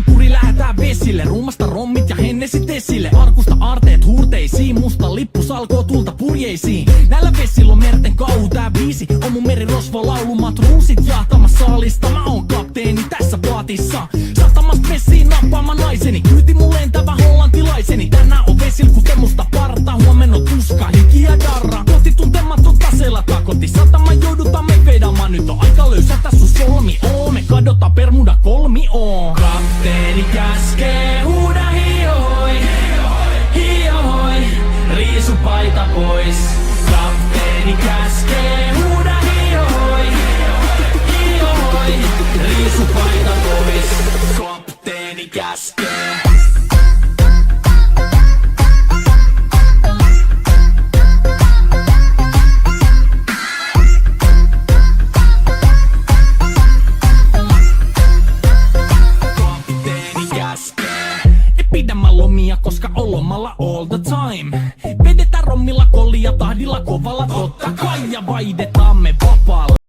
on kuri, lähetään vesille. Ruumasta rommit ja hennesit esille. Arkusta aarteet huurteisiin, musta lippu salkoo tulta purjeisiin. Näillä vesillä on merten kau, tää biisi on mun merirosvo laulu. Matruusit jahtamas saalista, mä oon kapteeni tässä paatissa. Satamast vessiin nappaama naiseni, kyyti mun lentävä hollantilaiseni. Tänään on vesil kuten musta parta, huomenna on tuska, hiki ja darra. Koti tuntematon taseella takoti, satama joudutaan me vedamaan. Nyt on aika löysätä sun solmi, me kadota Bermuda kolmioon. Kapteeni käskee, huuda hiohoi, hiohoi, riisu paita pois. Kapteeni käskee, huuda hiohoi, hiohoi, riisu paita pois. Kapteeni käskee. Pidä mä lomia, koska on lomalla all the time. Vedetään rommilla kollia tahdilla kovalla totta kai ja vaihdetaan me vapaalla.